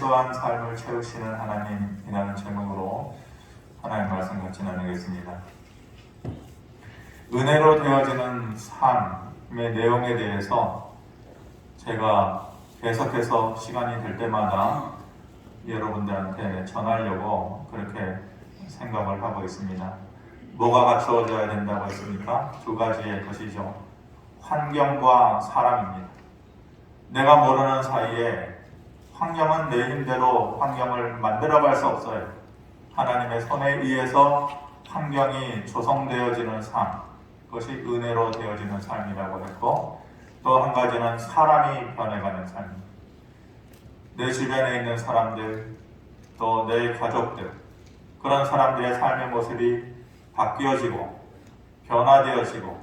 근소한 삶을 채우시는 하나님이라는 제목으로 하나님 말씀 같이 나누겠습니다. 은혜로 되어지는 삶의 내용에 대해서 제가 계속해서 시간이 될 때마다 여러분들한테 전하려고 그렇게 생각을 하고 있습니다. 뭐가 갖추어져야 된다고 했습니까? 두 가지의 것이죠. 환경과 사람입니다. 내가 모르는 사이에 환경은 내 힘대로 환경을 만들어갈 수 없어요. 하나님의 손에 의해서 환경이 조성되어지는 삶, 그것이 은혜로 되어지는 삶이라고 했고, 또 한 가지는 사람이 변해가는 삶입니다. 내 주변에 있는 사람들, 또 내 가족들, 그런 사람들의 삶의 모습이 바뀌어지고 변화되어지고,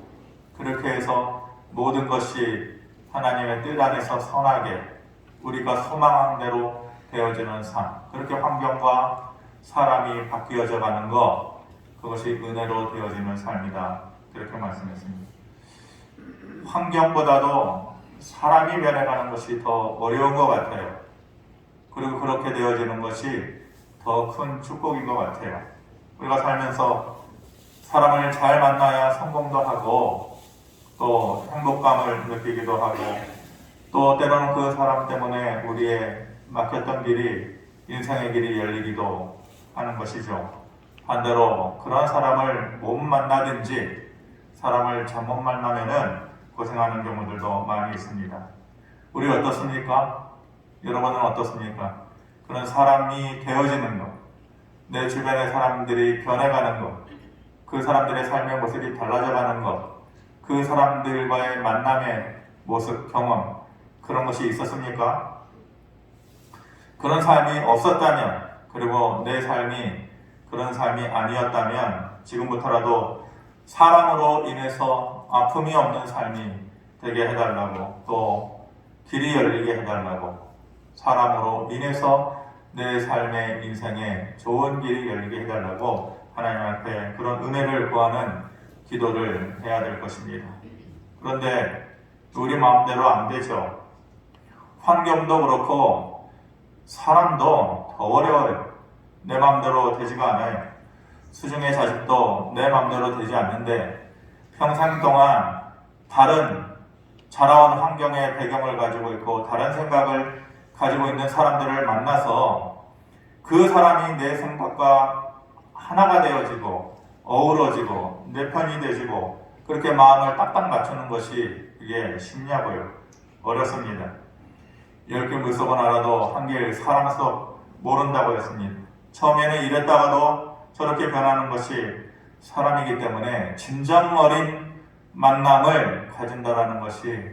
그렇게 해서 모든 것이 하나님의 뜻 안에서 선하게 우리가 소망한 대로 되어지는 삶, 그렇게 환경과 사람이 바뀌어져 가는 것, 그것이 은혜로 되어지는 삶이다, 그렇게 말씀했습니다. 환경보다도 사람이 변해가는 것이 더 어려운 것 같아요. 그리고 그렇게 되어지는 것이 더 큰 축복인 것 같아요. 우리가 살면서 사람을 잘 만나야 성공도 하고 또 행복감을 느끼기도 하고, 또 때로는 그 사람 때문에 우리의 막혔던 길이, 인생의 길이 열리기도 하는 것이죠. 반대로 그런 사람을 못 만나든지 사람을 잘못 만나면은 고생하는 경우들도 많이 있습니다. 우리 어떻습니까? 여러분은 어떻습니까? 그런 사람이 되어지는 것, 내 주변의 사람들이 변해가는 것, 그 사람들의 삶의 모습이 달라져가는 것, 그 사람들과의 만남의 모습, 경험, 그런 것이 있었습니까? 그런 삶이 없었다면, 그리고 내 삶이 그런 삶이 아니었다면 지금부터라도 사람으로 인해서 아픔이 없는 삶이 되게 해달라고, 또 길이 열리게 해달라고, 사람으로 인해서 내 삶의 인생에 좋은 길이 열리게 해달라고 하나님 앞에 그런 은혜를 구하는 기도를 해야 될 것입니다. 그런데 우리 마음대로 안 되죠. 환경도 그렇고 사람도 더 어려워요. 내 마음대로 되지가 않아요. 수중의 자식도 내 마음대로 되지 않는데, 평생 동안 다른 자라온 환경의 배경을 가지고 있고 다른 생각을 가지고 있는 사람들을 만나서 그 사람이 내 생각과 하나가 되어지고 어우러지고 내 편이 되지고 그렇게 마음을 딱딱 맞추는 것이 이게 쉽냐고요. 어렵습니다. 10개 물속은 알아도 한 개의 사람 속 모른다고 했습니다. 처음에는 이랬다가도 저렇게 변하는 것이 사람이기 때문에 진정 어린 만남을 가진다라는 것이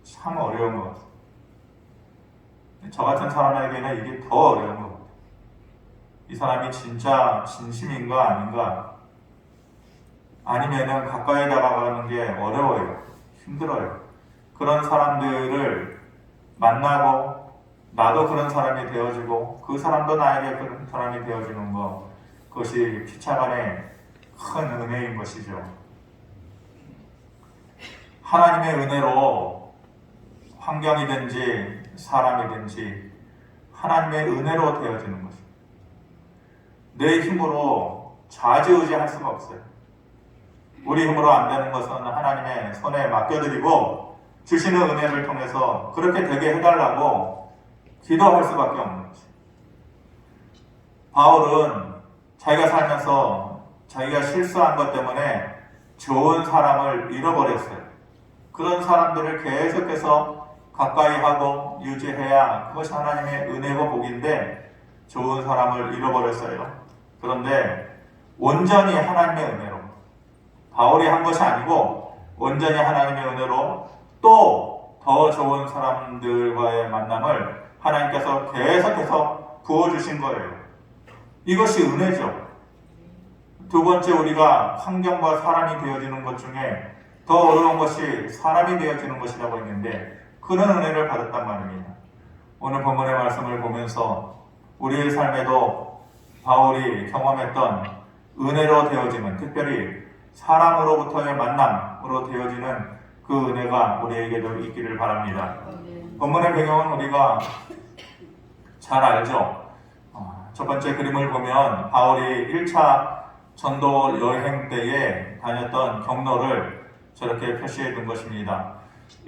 참 어려운 것 같습니다. 저 같은 사람에게는 이게 더 어려운 것 같아요. 이 사람이 진짜 진심인가 아닌가, 아니면은 가까이 다가가는 게 어려워요. 힘들어요. 그런 사람들을 만나고 나도 그런 사람이 되어지고 그 사람도 나에게 그런 사람이 되어지는 것, 그것이 피차간의 큰 은혜인 것이죠. 하나님의 은혜로 환경이든지 사람이든지 하나님의 은혜로 되어지는 것입니다. 내 힘으로 좌지우지할 수가 없어요. 우리 힘으로 안 되는 것은 하나님의 손에 맡겨드리고 주시는 은혜를 통해서 그렇게 되게 해달라고 기도할 수밖에 없는 것이에요. 바울은 자기가 살면서 자기가 실수한 것 때문에 좋은 사람을 잃어버렸어요. 그런 사람들을 계속해서 가까이 하고 유지해야 그것이 하나님의 은혜고 복인데 좋은 사람을 잃어버렸어요. 그런데 온전히 하나님의 은혜로, 바울이 한 것이 아니고 온전히 하나님의 은혜로 또 더 좋은 사람들과의 만남을 하나님께서 계속해서 부어주신 거예요. 이것이 은혜죠. 두 번째, 우리가 환경과 사람이 되어지는 것 중에 더 어려운 것이 사람이 되어지는 것이라고 했는데, 그런 은혜를 받았단 말입니다. 오늘 본문의 말씀을 보면서 우리의 삶에도 바울이 경험했던 은혜로 되어지는, 특별히 사람으로부터의 만남으로 되어지는 그 은혜가 우리에게도 있기를 바랍니다. 본문의 배경은 우리가 잘 알죠. 첫 번째 그림을 보면 바울이 1차 전도 여행 때에 다녔던 경로를 저렇게 표시해 둔 것입니다.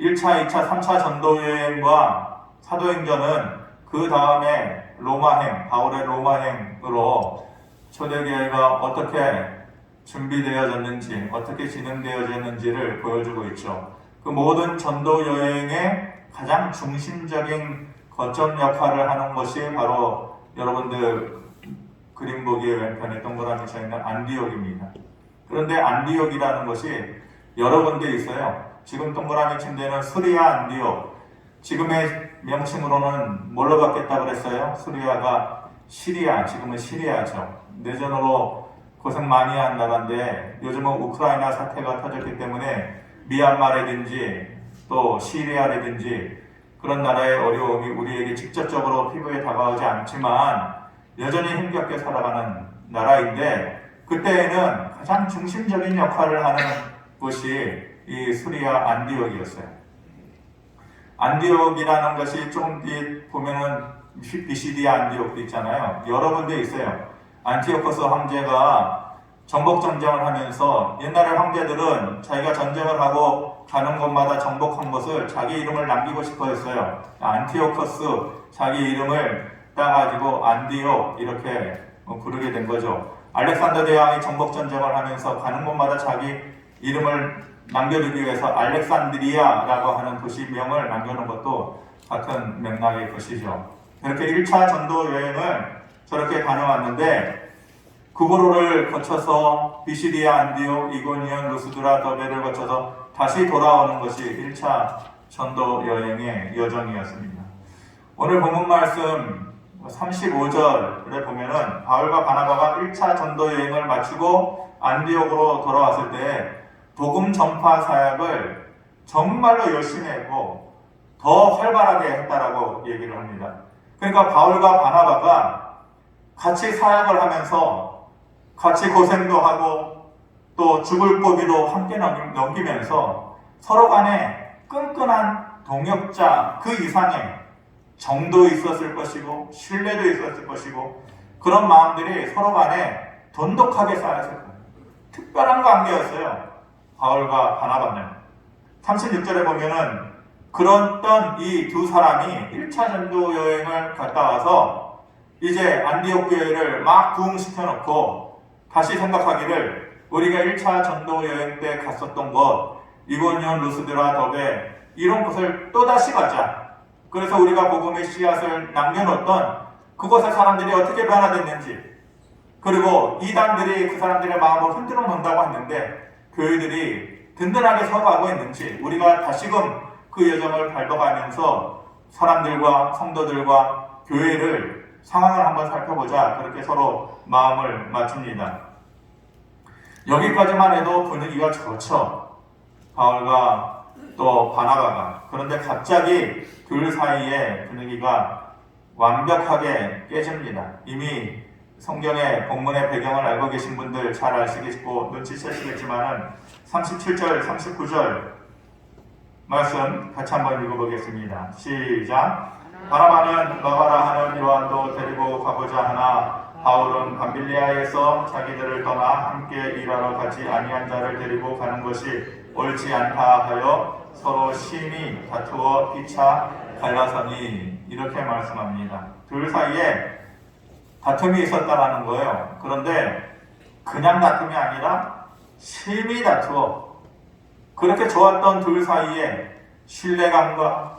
1차, 2차, 3차 전도 여행과 사도행전은 그 다음에 로마행, 바울의 로마행으로 초대교회가 어떻게 준비되어졌는지, 어떻게 진행되어졌는지를 보여주고 있죠. 그 모든 전도 여행의 가장 중심적인 거점 역할을 하는 것이 바로 여러분들 그림 보기의 왼편에 동그라미 쳐 있는 안디옥입니다. 그런데 안디옥이라는 것이 여러 군데 있어요. 지금 동그라미 친 데는 수리아 안디옥. 지금의 명칭으로는 뭘로 바뀌었다고 그랬어요? 수리아가 시리아, 지금은 시리아죠. 내전으로 고생 많이 한 나라인데 요즘은 우크라이나 사태가 터졌기 때문에 미얀마라든지 또 시리아라든지 그런 나라의 어려움이 우리에게 직접적으로 피부에 다가오지 않지만 여전히 힘겹게 살아가는 나라인데 그때에는 가장 중심적인 역할을 하는 곳이 이 수리아 안디옥이었어요. 안디옥이라는 것이 조금 뒤에 보면은 BCD 안디옥도 있잖아요. 여러 군데 있어요. 안티오코스 황제가 정복 전쟁을 하면서 옛날에 황제들은 자기가 전쟁을 하고 가는 곳마다 정복한 것을 자기 이름을 남기고 싶어 했어요. 안티오코스 자기 이름을 따가지고 안디옥 이렇게 부르게 된 거죠. 알렉산더 대왕이 정복 전쟁을 하면서 가는 곳마다 자기 이름을 남겨두기 위해서 알렉산드리아라고 하는 도시명을 남겨놓은 것도 같은 맥락의 것이죠. 이렇게 1차 전도 여행을 저렇게 다녀왔는데 구브로를 거쳐서 비시디아 안디옥, 이고니온, 루스드라, 더베를 거쳐서 다시 돌아오는 것이 1차 전도 여행의 여정이었습니다. 오늘 본문 말씀 35절에 보면은 바울과 바나바가 1차 전도 여행을 마치고 안디옥으로 돌아왔을 때 복음 전파 사역을 정말로 열심히 했고 더 활발하게 했다라고 얘기를 합니다. 그러니까 바울과 바나바가 같이 사역을 하면서 같이 고생도 하고 또 죽을 고비도 함께 넘기면서 서로 간에 끈끈한 동역자 그 이상의 정도 있었을 것이고 신뢰도 있었을 것이고 그런 마음들이 서로 간에 돈독하게 쌓였을 거예요. 특별한 관계였어요. 바울과 바나바는 36절에 보면은 그랬던 이 두 사람이 1차 전도 여행을 갔다 와서 이제 안디옥 교회를 막 부흥시켜 놓고 다시 생각하기를 우리가 1차 전도 여행 때 갔었던 곳 이고니온, 루스드라, 더베 이런 곳을 또다시 가자. 그래서 우리가 복음의 씨앗을 남겨놓던 그곳의 사람들이 어떻게 변화됐는지 그리고 이단들이 그 사람들의 마음을 흔들어 놓는다고 했는데 교회들이 든든하게 서가고 있는지 우리가 다시금 그 여정을 밟아가면서 사람들과 성도들과 교회를 상황을 한번 살펴보자. 그렇게 서로 마음을 맞춥니다. 여기까지만 해도 분위기가 좋죠. 바울과 또 바나바가. 그런데 갑자기 둘 사이에 분위기가 완벽하게 깨집니다. 이미 성경의 본문의 배경을 알고 계신 분들 잘 아시겠고 눈치채시겠지만은 37절, 39절 말씀 같이 한번 읽어보겠습니다. 시작. 바나바는 마가라 하는 요한도 데리고 가고자 하나 바울은 밤빌리아에서 자기들을 떠나 함께 일하러 가지 아니한 자를 데리고 가는 것이 옳지 않다 하여 서로 심히 다투어 피차 갈라서니 이렇게 말씀합니다. 둘 사이에 다툼이 있었다라는 거예요. 그런데 그냥 다툼이 아니라 심히 다투어 그렇게 좋았던 둘 사이에 신뢰감과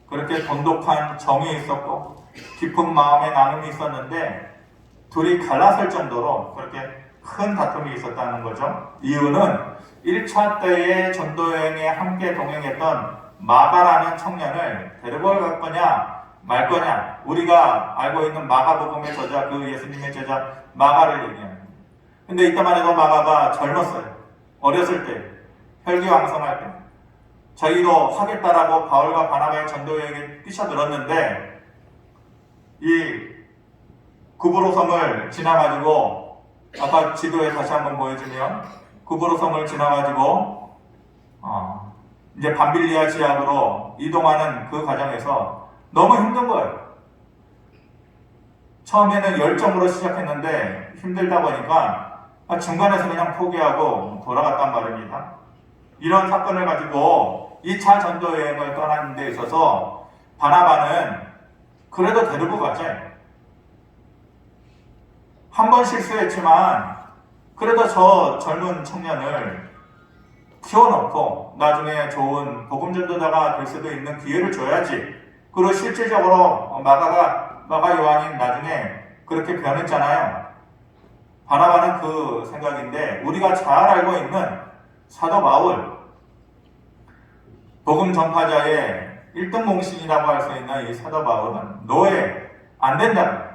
그렇게 돈독한 정이 있었고 깊은 마음의 나눔이 있었는데 둘이 갈라설 정도로 그렇게 큰 다툼이 있었다는 거죠. 이유는 1차 때의 전도여행에 함께 동행했던 마가라는 청년을 데리고 갈 거냐 말 거냐 우리가 알고 있는 마가복음의 저자 그 예수님의 제자 마가를 얘기합니다. 근데 이때만 해도 마가가 젊었어요. 어렸을 때 혈기왕성할 때 자기도 하겠다라고 바울과 바나바의 전도여행에 뛰쳐들었는데 이 구브로 섬을 지나가지고 아까 지도에 다시 한번 보여주면 구브로 섬을 지나가지고 이제 밤빌리아 지역으로 이동하는 그 과정에서 너무 힘든 거예요. 처음에는 열정으로 시작했는데 힘들다 보니까 중간에서 그냥 포기하고 돌아갔단 말입니다. 이런 사건을 가지고 2차 전도 여행을 떠나는 데 있어서 바나바는 그래도 데리고 가자. 한 번 실수했지만 그래도 저 젊은 청년을 키워놓고 나중에 좋은 복음 전도자가 될 수도 있는 기회를 줘야지. 그리고 실질적으로 마가 요한이 나중에 그렇게 변했잖아요. 바나바는 그 생각인데 우리가 잘 알고 있는 사도 바울, 복음 전파자의 1등 공신이라고 할 수 있는 이 사도 바울은 너의 안 된다.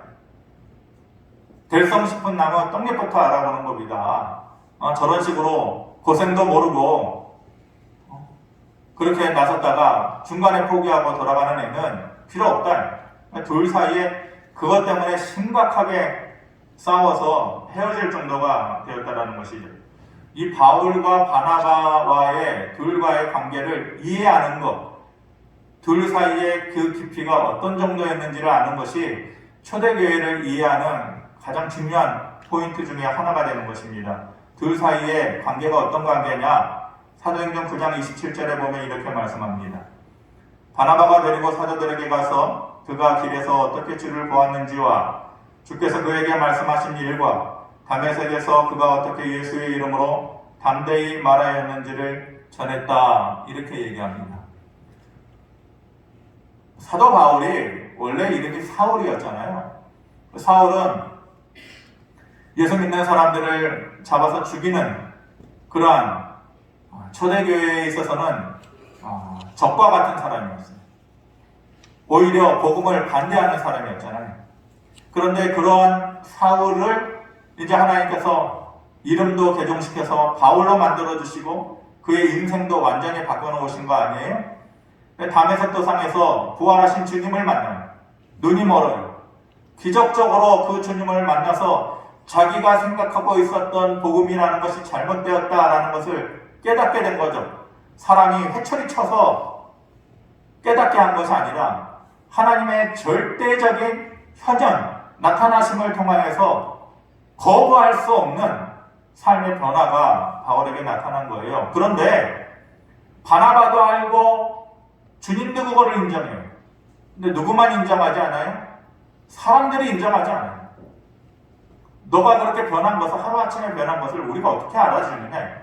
될성 싶은 나무 떡잎부터 알아보는 겁니다. 저런 식으로 고생도 모르고 그렇게 나섰다가 중간에 포기하고 돌아가는 애는 필요 없다. 둘 사이에 그것 때문에 심각하게 싸워서 헤어질 정도가 되었다는 것이죠. 이 바울과 바나바와의 둘과의 관계를 이해하는 것, 둘 사이의 그 깊이가 어떤 정도였는지를 아는 것이 초대교회를 이해하는 가장 중요한 포인트 중에 하나가 되는 것입니다. 둘 사이의 관계가 어떤 관계냐? 사도행전 9장 27절에 보면 이렇게 말씀합니다. 바나바가 데리고 사도들에게 가서 그가 길에서 어떻게 주를 보았는지와 주께서 그에게 말씀하신 일과 다메섹에서 그가 어떻게 예수의 이름으로 담대히 말하였는지를 전했다. 이렇게 얘기합니다. 사도 바울이 원래 이름이 사울이었잖아요. 사울은 예수 믿는 사람들을 잡아서 죽이는 그러한 초대교회에 있어서는 적과 같은 사람이었어요. 오히려 복음을 반대하는 사람이었잖아요. 그런데 그러한 사울을 이제 하나님께서 이름도 개종시켜서 바울로 만들어주시고 그의 인생도 완전히 바꿔놓으신 거 아니에요? 다메섹 도상에서 부활하신 주님을 만나요. 눈이 멀어요. 기적적으로 그 주님을 만나서 자기가 생각하고 있었던 복음이라는 것이 잘못되었다라는 것을 깨닫게 된 거죠. 사람이 회초리 쳐서 깨닫게 한 것이 아니라 하나님의 절대적인 현현, 나타나심을 통하여서 거부할 수 없는 삶의 변화가 바울에게 나타난 거예요. 그런데 바나바도 알고 주님도 그거를 인정해요. 근데 누구만 인정하지 않아요? 사람들이 인정하지 않아요. 너가 그렇게 변한 것을, 하루아침에 변한 것을 우리가 어떻게 알아주느냐.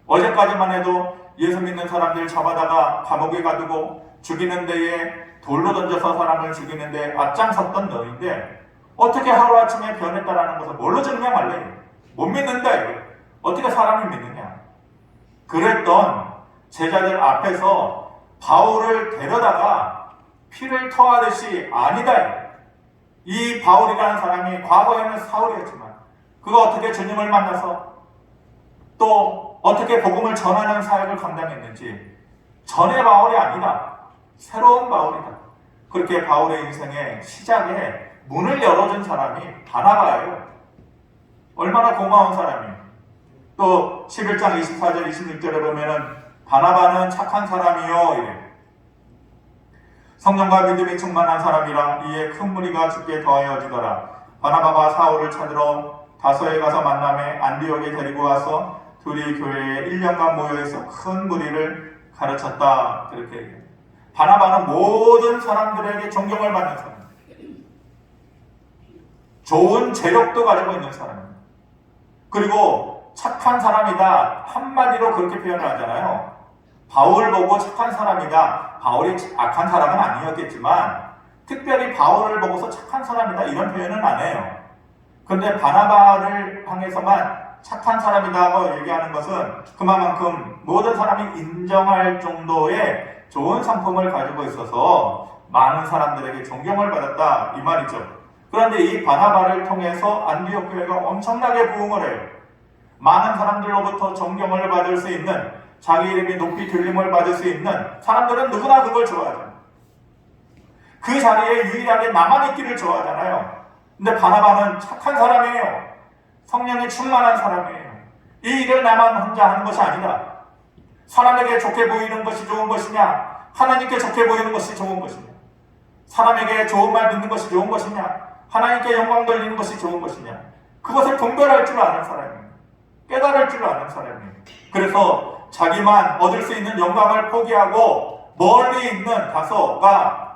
어제까지만 해도 예수 믿는 사람들 잡아다가 감옥에 가두고 죽이는 데에 돌로 던져서 사람을 죽이는 데 앞장섰던 너인데 어떻게 하루아침에 변했다라는 것을 뭘로 증명할래? 못 믿는다 이거. 어떻게 사람을 믿느냐. 그랬던 제자들 앞에서 바울을 데려다가 피를 토하듯이 아니다. 이 바울이라는 사람이 과거에는 사울이었지만 그가 어떻게 주님을 만나서 또 어떻게 복음을 전하는 사역을 감당했는지 전의 바울이 아니다. 새로운 바울이다. 그렇게 바울의 인생의 시작에 문을 열어준 사람이 바나바예요. 얼마나 고마운 사람이에요. 또 11장 24절 26절에 보면은 바나바는 착한 사람이요 이래. 성령과 믿음이 충만한 사람이라 이에 큰 무리가 죽게 더하여지더라. 바나바가 사울을 찾으러 다소에 가서 만남에 안디옥에 데리고 와서 둘이 교회에 1년간 모여있어 큰 무리를 가르쳤다. 그렇게 얘기해요. 바나바는 모든 사람들에게 존경을 받는 사람. 좋은 재력도 가지고 있는 사람입니다. 그리고 착한 사람이다. 한마디로 그렇게 표현을 하잖아요. 바울 보고 착한 사람이다. 바울이 악한 사람은 아니었겠지만 특별히 바울을 보고서 착한 사람이다 이런 표현은 안 해요. 그런데 바나바를 향해서만 착한 사람이다고 얘기하는 것은 그만큼 모든 사람이 인정할 정도의 좋은 성품을 가지고 있어서 많은 사람들에게 존경을 받았다 이 말이죠. 그런데 이 바나바를 통해서 안디옥 교회가 엄청나게 부흥을 해요. 많은 사람들로부터 존경을 받을 수 있는, 자기 이름이 높이 들림을 받을 수 있는 사람들은 누구나 그걸 좋아하잖아요. 그 자리에 유일하게 나만 있기를 좋아하잖아요. 근데 바나바는 착한 사람이에요. 성령이 충만한 사람이에요. 이 일을 나만 혼자 하는 것이 아니라 사람에게 좋게 보이는 것이 좋은 것이냐, 하나님께 좋게 보이는 것이 좋은 것이냐, 사람에게 좋은 말 듣는 것이 좋은 것이냐, 하나님께 영광 돌리는 것이 좋은 것이냐? 그것을 분별할 줄 아는 사람이에요. 깨달을 줄 아는 사람이에요. 그래서 자기만 얻을 수 있는 영광을 포기하고 멀리 있는 다소가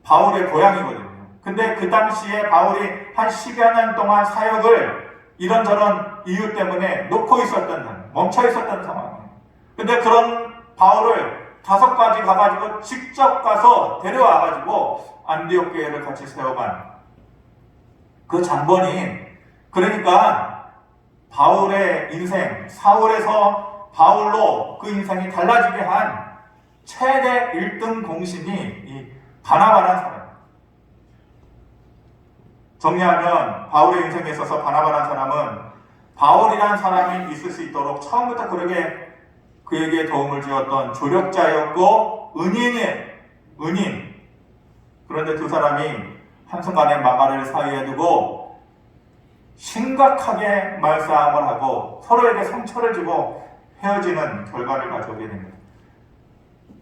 바울의 고향이거든요. 근데 그 당시에 바울이 한 10여 년 동안 사역을 이런저런 이유 때문에 놓고 있었던, 멈춰 있었던 상황이에요. 근데 그런 바울을 다소까지 가가지고 직접 가서 데려와가지고 안디옥 교회를 같이 세워간 그 장본인, 그러니까 바울의 인생, 사울에서 바울로 그 인생이 달라지게 한 최대 1등 공신이 이 바나바라는 사람이에요. 정리하면 바울의 인생에 있어서 바나바라는 사람은 바울이라는 사람이 있을 수 있도록 처음부터 그에게 도움을 주었던 조력자였고 은인. 그런데 두 사람이 한순간에 마가를 사이에 두고 심각하게 말싸움을 하고 서로에게 상처를 주고 헤어지는 결과를 가져오게 됩니다.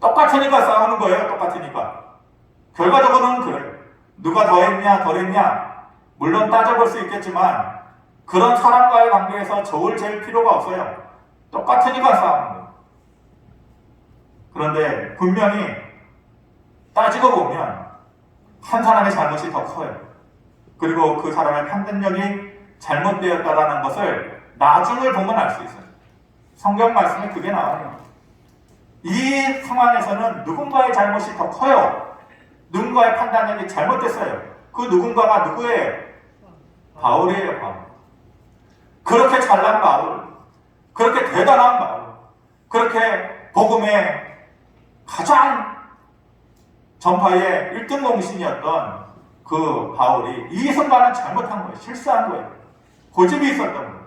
똑같으니까 싸우는 거예요. 똑같으니까. 결과적으로는 그래요. 누가 더 했냐 덜 했냐 물론 따져볼 수 있겠지만 그런 사람과의 관계에서 저울 잴 필요가 없어요. 똑같으니까 싸우는 거예요. 그런데 분명히 따지고 보면 한 사람의 잘못이 더 커요. 그리고 그 사람의 판단력이 잘못되었다라는 것을 나중을 보면 알 수 있어요. 성경 말씀에 그게 나와요. 이 상황에서는 누군가의 잘못이 더 커요. 누군가의 판단력이 잘못됐어요. 그 누군가가 누구예요? 바울이에요. 바울. 그렇게 잘난 바울, 그렇게 대단한 바울, 그렇게 복음의 가장 전파의 1등 공신이었던 그 바울이 이 순간은 잘못한 거예요. 실수한 거예요. 고집이 있었던 거예요.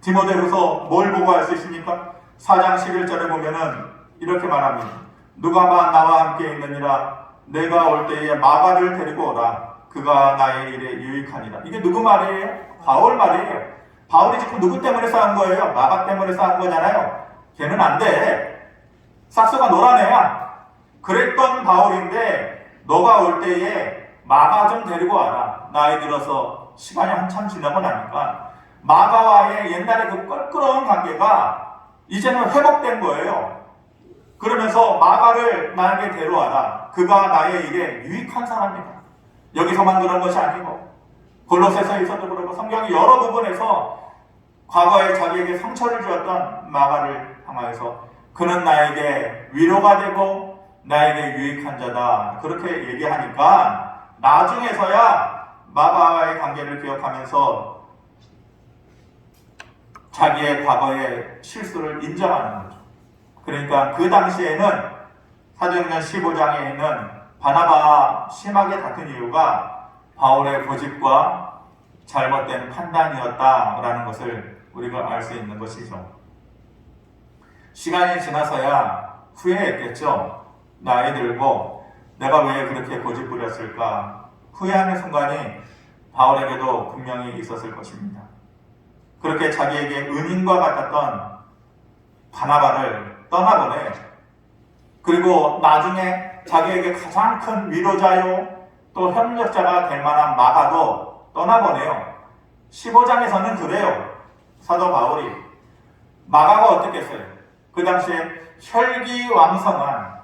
디모데후서 뭘 보고 알 수 있습니까? 4장 11절에 보면은 이렇게 말합니다. 누가 나와 함께 있느니라 내가 올 때에 마가를 데리고 오라. 그가 나의 일에 유익하니라. 이게 누구 말이에요? 바울 말이에요. 바울이 지금 누구 때문에 싸운 거예요? 마가 때문에 싸운 거잖아요. 걔는 안 돼. 싹수가 놀아내야. 그랬던 바울인데 너가 올 때에 마가 좀 데리고 와라. 나이 들어서 시간이 한참 지나고 나니까 마가와의 옛날에 그 껄끄러운 관계가 이제는 회복된 거예요. 그러면서 마가를 나에게 데려와라. 그가 나의 일에 유익한 사람이다. 여기서만 그런 것이 아니고 골로새서에서도 그러고 성경이 여러 부분에서 과거에 자기에게 상처를 주었던 마가를 향하여서 그는 나에게 위로가 되고 나에게 유익한 자다. 그렇게 얘기하니까 나중에서야 마가와의 관계를 기억하면서 자기의 과거의 실수를 인정하는 거죠. 그러니까 그 당시에는 사도행전 15장에 있는 바나바와 심하게 다툰 이유가 바울의 고집과 잘못된 판단이었다라는 것을 우리가 알 수 있는 것이죠. 시간이 지나서야 후회했겠죠. 나이 들고 내가 왜 그렇게 고집 부렸을까 후회하는 순간이 바울에게도 분명히 있었을 것입니다. 그렇게 자기에게 은인과 같았던 바나바를 떠나보내. 그리고 나중에 자기에게 가장 큰 위로자요 또 협력자가 될 만한 마가도 떠나보내요. 15장에서는 그래요. 사도 바울이 마가가 어떻겠어요? 그 당시에 혈기왕성한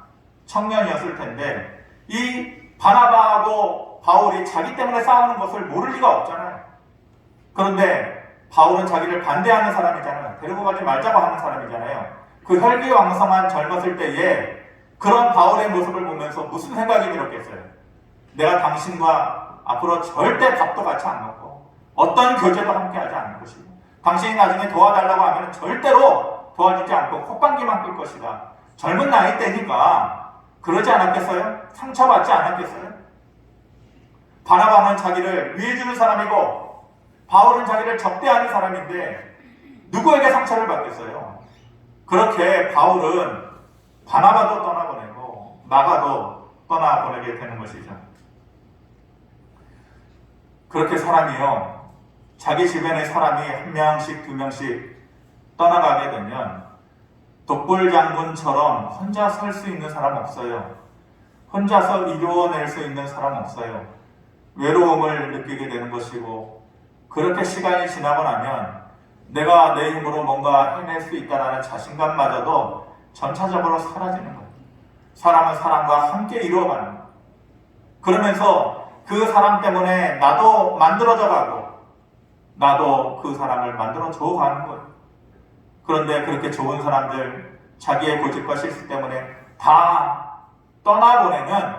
청년이었을 텐데 이 바나바하고 바울이 자기 때문에 싸우는 것을 모를 리가 없잖아요. 그런데 바울은 자기를 반대하는 사람이잖아요. 데리고 가지 말자고 하는 사람이잖아요. 그 혈기왕성한 젊었을 때에 그런 바울의 모습을 보면서 무슨 생각이 들었겠어요? 내가 당신과 앞으로 절대 밥도 같이 안 먹고 어떤 교제도 함께 하지 않을 것이고 당신이 나중에 도와달라고 하면 절대로 도와주지 않고 콧방귀만 끌 것이다. 젊은 나이 때니까 그러지 않았겠어요? 상처받지 않았겠어요? 바나바는 자기를 위해주는 사람이고 바울은 자기를 적대하는 사람인데 누구에게 상처를 받겠어요? 그렇게 바울은 바나바도 떠나보내고 마가도 떠나보내게 되는 것이죠. 그렇게 사람이요, 자기 주변의 사람이 한 명씩 두 명씩 떠나가게 되면 독불장군처럼 혼자 설 수 있는 사람 없어요. 혼자서 이루어낼 수 있는 사람 없어요. 외로움을 느끼게 되는 것이고, 그렇게 시간이 지나고 나면 내가 내 힘으로 뭔가 해낼 수 있다는 자신감마저도 전차적으로 사라지는 거예요. 사람은 사람과 함께 이루어가는 거예요. 그러면서 그 사람 때문에 나도 만들어져 가고 나도 그 사람을 만들어줘 가는 거예요. 그런데 그렇게 좋은 사람들, 자기의 고집과 실수 때문에 다 떠나보내는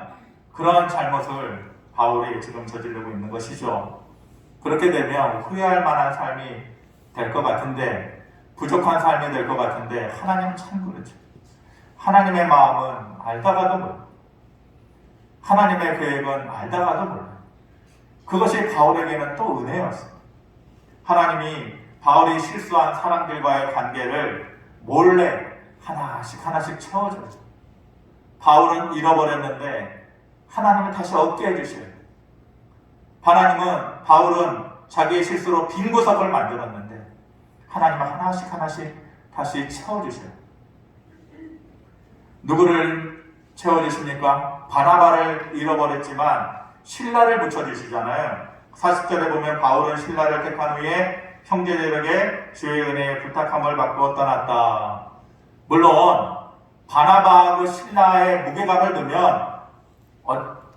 그런 잘못을 바울이 지금 저지르고 있는 것이죠. 그렇게 되면 후회할 만한 삶이 될 것 같은데, 부족한 삶이 될 것 같은데, 하나님은 참 그렇죠. 하나님의 마음은 알다가도 몰라요. 하나님의 계획은 알다가도 몰라요. 그것이 바울에게는 또 은혜였어요. 하나님이 바울이 실수한 사람들과의 관계를 몰래 하나씩 채워줘요. 바울은 잃어버렸는데 하나님은 다시 얻게 해주셔요. 바울은 자기의 실수로 빈 구석을 만들었는데 하나님은 하나씩 다시 채워주셔요. 누구를 채워주십니까? 바나바를 잃어버렸지만 신라를 붙여주시잖아요. 40절에 보면 바울은 신라를 택한 후에 형제들에게 주의 은혜에 부탁함을 받고 떠났다. 물론 바나바하고 신라의 무게감을 두면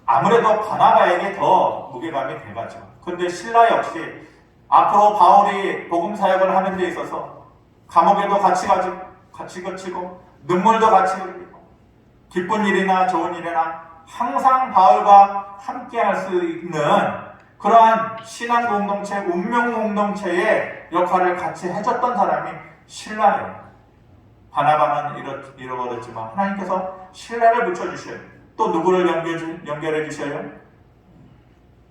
아무래도 바나바에게 더 무게감이 돼가죠. 그런데 신라 역시 앞으로 바울이 복음 사역을 하는 데 있어서 감옥에도 같이 갇히고 눈물도 같이 흘리고 기쁜 일이나 좋은 일이나 항상 바울과 함께 할 수 있는 그러한 신앙 공동체, 운명 공동체의 역할을 같이 해줬던 사람이 신라예요. 바나바는 잃어버렸지만 하나님께서 신라를 붙여주셔요. 또 누구를 연결해 주셔요?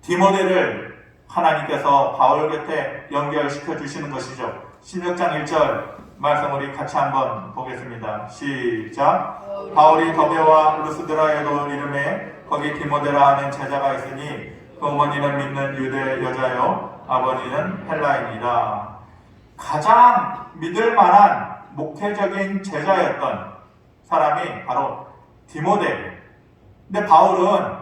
디모데를 하나님께서 바울 곁에 연결시켜 주시는 것이죠. 16장 1절 말씀 우리 같이 한번 보겠습니다. 시작. 바울이 더베와 루스드라에도 이름에 거기 디모데라 하는 제자가 있으니 그 어머니는 믿는 유대 여자요 아버지는 헬라인이라. 가장 믿을 만한 목회적인 제자였던 사람이 바로 디모데예요. 근데 바울은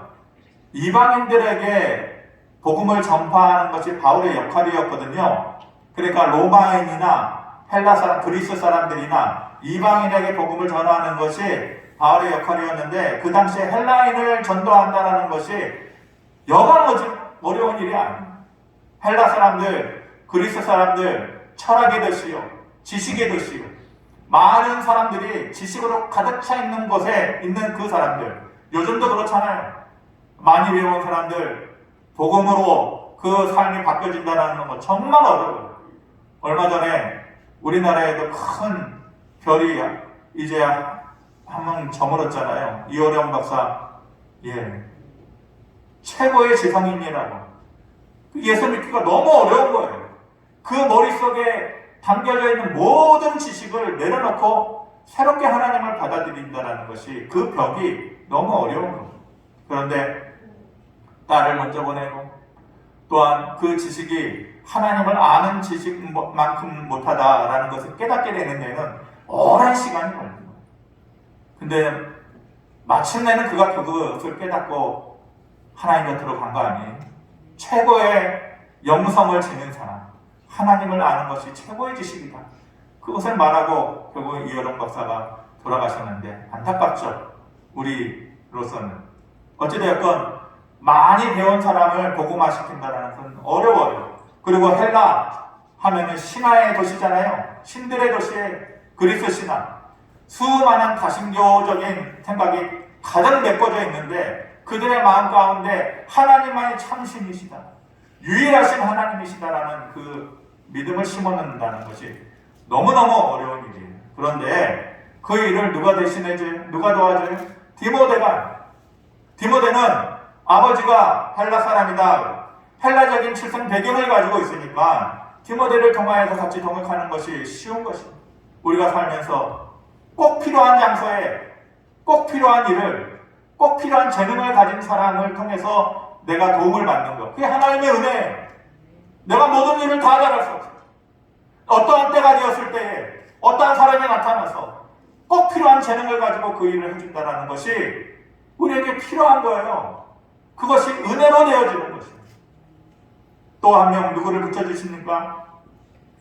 이방인들에게 복음을 전파하는 것이 바울의 역할이었거든요. 그러니까 로마인이나 헬라 사람, 그리스 사람들이나 이방인에게 복음을 전하는 것이 바울의 역할이었는데 그 당시에 헬라인을 전도한다는 것이 여간 어려운 일이 아니에요. 헬라 사람들, 그리스 사람들, 철학의 도시요, 지식의 도시요, 많은 사람들이 지식으로 가득 차 있는 곳에 있는 그 사람들, 요즘도 그렇잖아요. 많이 배운 사람들, 복음으로 그 삶이 바뀌어진다는 건 정말 어려워요. 얼마 전에 우리나라에도 큰 별이 이제 한 명 저물었잖아요. 이호령 박사. 최고의 지성인이라고. 예수 믿기가 너무 어려운 거예요. 그 머릿속에 담겨져 있는 모든 지식을 내려놓고 새롭게 하나님을 받아들인다는 것이 그 벽이 너무 어려운 거예요. 그런데 딸을 먼저 보내고 또한 그 지식이 하나님을 아는 지식만큼 못하다라는 것을 깨닫게 되는 데는 오랜 시간이 걸립니다. 근데 마침내는 그가 그것을 깨닫고 하나님 곁으로 간 거 아니에요? 최고의 영성을 지닌 사람, 하나님을 아는 것이 최고의 지식이다. 그것을 말하고 결국 이호령 박사가 돌아가셨는데 안타깝죠. 우리로서는. 어찌되었건 많이 배운 사람을 복음화시킨다는 건 어려워요. 그리고 헬라 하면은 신화의 도시잖아요. 신들의 도시에 그리스 신화. 수많은 다신교적인 생각이 가득 메꿔져 있는데 그들의 마음 가운데 하나님만이 참신이시다, 유일하신 하나님이시다라는 그 믿음을 심어놓는다는 것이 너무너무 어려운 일이에요. 그런데 그 일을 누가 대신해줘요? 누가 도와줘요? 디모데는 아버지가 헬라 사람이다. 헬라적인 출생 배경을 가지고 있으니까 디모데를 통하여서 같이 동역하는 것이 쉬운 것입니다. 우리가 살면서 꼭 필요한 장소에 꼭 필요한 일을 꼭 필요한 재능을 가진 사람을 통해서 내가 도움을 받는 것, 그게 하나님의 은혜예요. 내가 모든 일을 다 잘할 수 없어요. 어떠한 때가 되었을 때에 어떠한 사람이 나타나서 꼭 필요한 재능을 가지고 그 일을 해준다는 것이 우리에게 필요한 거예요. 그것이 은혜로 되어지는 것입니다. 또 한 명 누구를 붙여주십니까?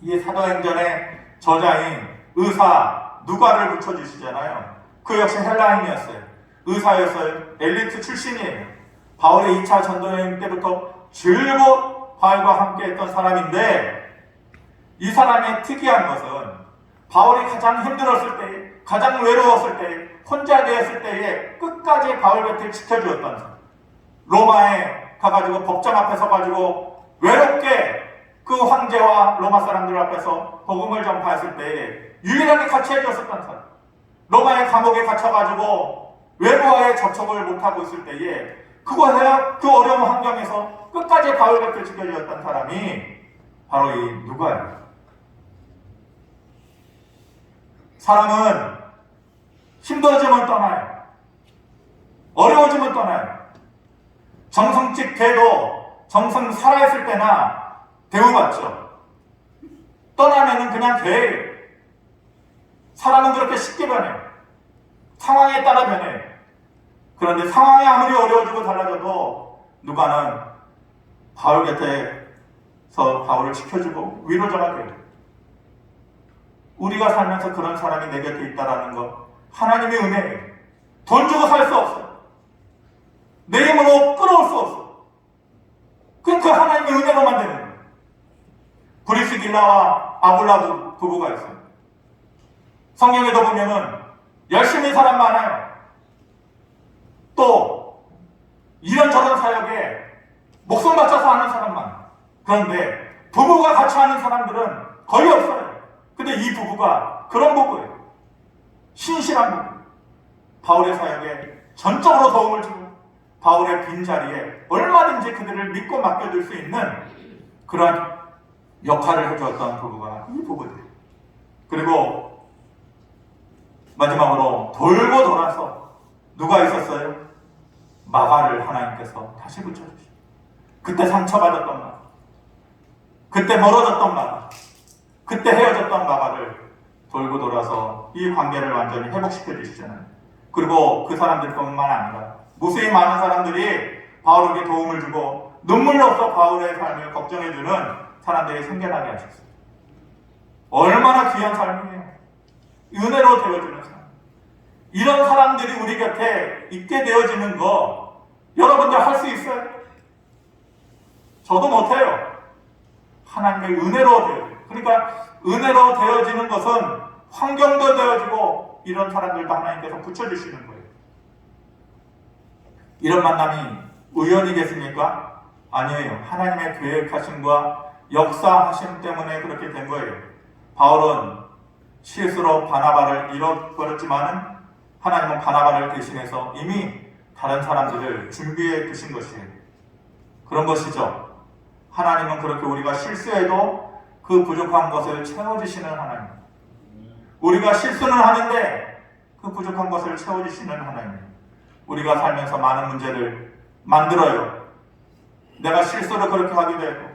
이 사도행전의 저자인 의사 누가를 붙여주시잖아요. 그 역시 헬라인이었어요. 의사였어요. 엘리트 출신이에요. 바울의 2차 전도여행 때부터 줄곧 바울과 함께 했던 사람인데, 이 사람의 특이한 것은 바울이 가장 힘들었을 때, 가장 외로웠을 때, 혼자 되었을 때에 끝까지 바울 곁을 지켜주었던 사람. 로마에 가가지고 법정 앞에 서가지고 외롭게 그 황제와 로마 사람들 앞에서 복음을 전파했을 때에 유일하게 같이 해줬었던 사람. 로마의 감옥에 갇혀가지고 외부와의 접촉을 못하고 있을 때에 그 어려운 환경에서 끝까지 바울 곁을 지켜주었던 사람이 바로 이 누가예요. 사람은 힘들어지면 떠나요. 어려워지면 떠나요. 정성직 돼도 정성 살아있을 때나 대우받죠. 떠나면은 그냥 돼요. 사람은 그렇게 쉽게 변해요. 상황에 따라 변해요. 그런데 상황이 아무리 어려워지고 달라져도 누가는 바울 곁에서 바울을 지켜주고 위로자가 돼요. 우리가 살면서 그런 사람이 내 곁에 있다는 것, 하나님의 은혜예요. 돈 주고 살 수 없어. 내 힘으로 끌어올 수 없어. 그럼 그 하나님의 은혜로만 되는 거예요. 브리스길라와 아굴라 부부가 있어요. 성경에도 보면은 열심히 사람 많아요. 또 이런저런 사역에 목숨 바쳐서 하는 사람 많아요. 그런데 부부가 같이 하는 사람들은 거의 없어요. 근데 이 부부가 그런 부부예요. 신실한 부부. 바울의 사역에 전적으로 도움을 주고 바울의 빈자리에 얼마든지 그들을 믿고 맡겨줄 수 있는 그런 역할을 해주었던 부부가 이 부부들. 그리고 마지막으로 돌고 돌아서 누가 있었어요? 마가를 하나님께서 다시 붙여주시고, 그때 상처받았던 마가, 그때 멀어졌던 마가, 그때 헤어졌던 마가를 돌고 돌아서 이 관계를 완전히 회복시켜 주시잖아요. 그리고 그 사람들뿐만 아니라 무수히 많은 사람들이 바울에게 도움을 주고 눈물로써 바울의 삶을 걱정해주는 사람들이 생겨나게 하셨어요. 얼마나 귀한 삶이에요. 은혜로 되어주는 삶. 이런 사람들이 우리 곁에 있게 되어지는 거 여러분들 할 수 있어요? 저도 못해요. 하나님의 은혜로 되어져요. 그러니까 은혜로 되어지는 것은 환경도 되어지고 이런 사람들도 하나님께서 붙여주시는 거예요. 이런 만남이 우연이겠습니까? 아니에요. 하나님의 계획하심과 역사하심 때문에 그렇게 된 거예요. 바울은 실수로 바나바를 잃어버렸지만은 하나님은 바나바를 대신해서 이미 다른 사람들을 준비해 두신 것이에요. 그런 것이죠. 하나님은 그렇게 우리가 실수해도 그 부족한 것을 채워주시는 하나님. 우리가 실수는 하는데 그 부족한 것을 채워주시는 하나님. 우리가 살면서 많은 문제를 만들어요. 내가 실수를 그렇게 하기도 했고,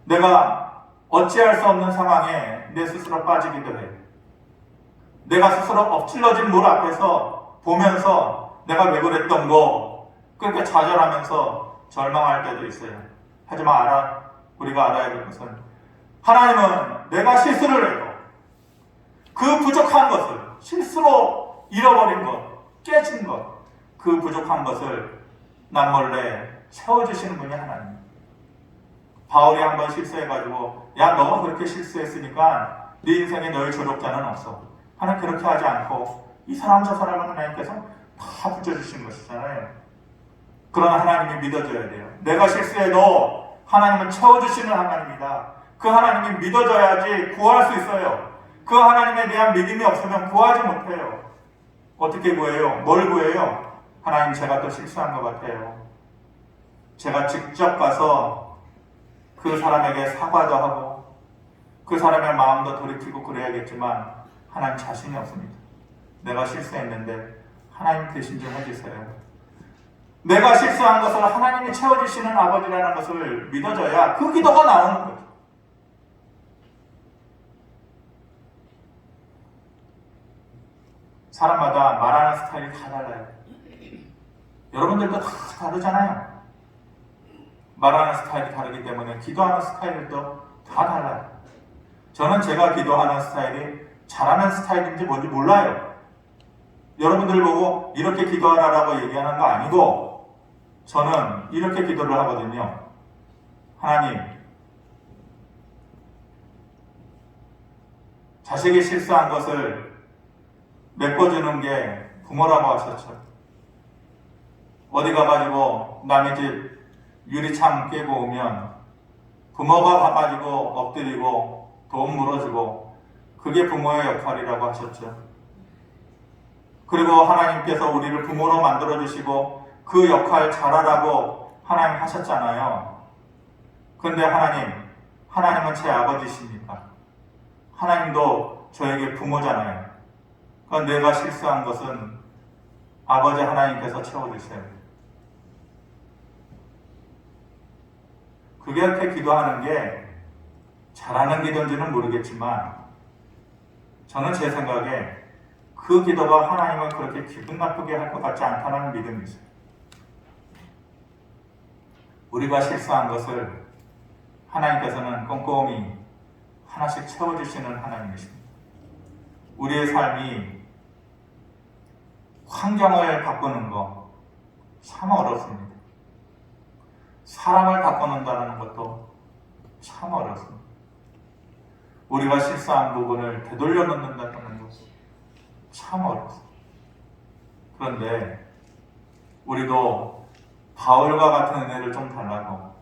내가 어찌할 수 없는 상황에 내 스스로 빠지기도 해요. 내가 스스로 엎질러진 물 앞에서 보면서 내가 왜 그랬던 거 그렇게 좌절하면서 절망할 때도 있어요. 하지만 우리가 알아야 될 것은 하나님은 내가 실수를 해도 그 부족한 것을, 실수로 잃어버린 것, 깨진 것, 그 부족한 것을 남몰래 채워주시는 분이 하나님. 바울이 한번 실수해가지고 야 너가 그렇게 실수했으니까 네 인생에 너의 조력자는 없어. 하나님 그렇게 하지 않고 이 사람 저 사람을 하나님께서 다 붙여주신 것이잖아요. 그러나 하나님이 믿어져야 돼요. 내가 실수해도 하나님은 채워주시는 하나님이다. 그 하나님이 믿어져야지 구할 수 있어요. 그 하나님에 대한 믿음이 없으면 구하지 못해요. 어떻게 구해요? 뭘 구해요? 하나님 제가 또 실수한 것 같아요. 제가 직접 가서 그 사람에게 사과도 하고 그 사람의 마음도 돌이키고 그래야겠지만 하나님 자신이 없습니다. 내가 실수했는데 하나님 대신 좀 해주세요. 내가 실수한 것을 하나님이 채워주시는 아버지라는 것을 믿어줘야 그 기도가 나오는 거죠. 사람마다 말하는 스타일이 다 달라요. 여러분들도 다 다르잖아요. 말하는 스타일이 다르기 때문에 기도하는 스타일도 다 달라요. 저는 제가 기도하는 스타일이 잘하는 스타일인지 뭔지 몰라요. 여러분들 보고 이렇게 기도하라고 얘기하는 거 아니고 저는 이렇게 기도를 하거든요. 하나님, 자식이 실수한 것을 메꿔주는 게 부모라고 하셨죠. 어디 가가지고 남의 집 유리창 깨고 오면 부모가 가가지고 엎드리고 돈 물어주고 그게 부모의 역할이라고 하셨죠. 그리고 하나님께서 우리를 부모로 만들어주시고 그 역할 잘하라고 하나님 하셨잖아요. 그런데 하나님은 제 아버지십니까? 하나님도 저에게 부모잖아요. 그러니까 내가 실수한 것은 아버지 하나님께서 채워주셔야 돼요. 그렇게 기도하는 게 잘하는 기도인지는 모르겠지만 저는 제 생각에 그 기도가 하나님을 그렇게 기분 나쁘게 할 것 같지 않다는 믿음이 있어요. 우리가 실수한 것을 하나님께서는 꼼꼼히 하나씩 채워주시는 하나님이십니다. 우리의 삶이 환경을 바꾸는 거 참 어렵습니다. 사람을 바꿔놓는다는 것도 참 어렵습니다. 우리가 실수한 부분을 되돌려 놓는다는 것도 참 어렵습니다. 그런데 우리도 바울과 같은 은혜를 좀 달라고,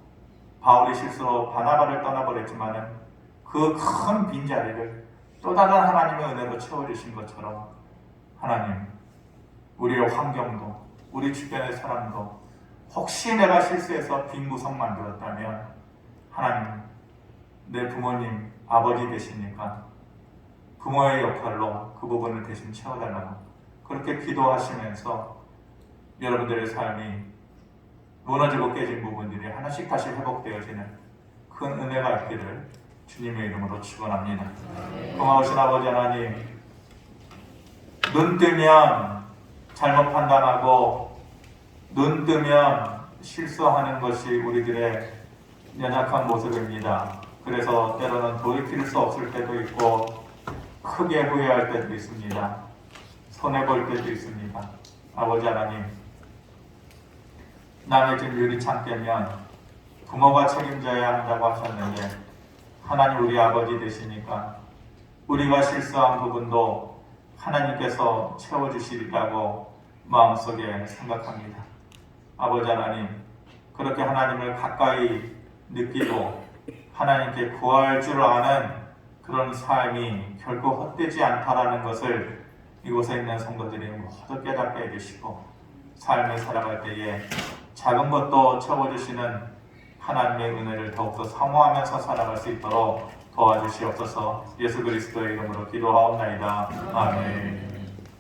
바울이 실수로 바나바를 떠나버렸지만 그 큰 빈자리를 또 다른 하나님의 은혜로 채워주신 것처럼 하나님, 우리의 환경도 우리 주변의 사람도 혹시 내가 실수해서 빈 구석 만들었다면 하나님, 내 부모님, 아버지 되시니까 부모의 역할로 그 부분을 대신 채워달라고 그렇게 기도하시면서 여러분들의 삶이 무너지고 깨진 부분들이 하나씩 다시 회복되어지는 큰 은혜가 있기를 주님의 이름으로 축원합니다. 고마우신 아버지 하나님, 눈 뜨면 잘못 판단하고 눈 뜨면 실수하는 것이 우리들의 연약한 모습입니다. 그래서 때로는 돌이킬 수 없을 때도 있고 크게 후회할 때도 있습니다. 손해볼 때도 있습니다. 아버지 하나님, 남의 집 유리창 깨면 부모가 책임져야 한다고 하셨는데 하나님 우리 아버지 되시니까 우리가 실수한 부분도 하나님께서 채워주시리라고 마음속에 생각합니다. 아버지 하나님, 그렇게 하나님을 가까이 느끼고 하나님께 구할 줄 아는 그런 삶이 결코 헛되지 않다라는 것을 이곳에 있는 성도들이 모두 깨닫게 해주시고 삶을 살아갈 때에 작은 것도 채워주시는 하나님의 은혜를 더욱더 사모하면서 살아갈 수 있도록 도와주시옵소서. 예수 그리스도의 이름으로 기도하옵나이다. 아멘.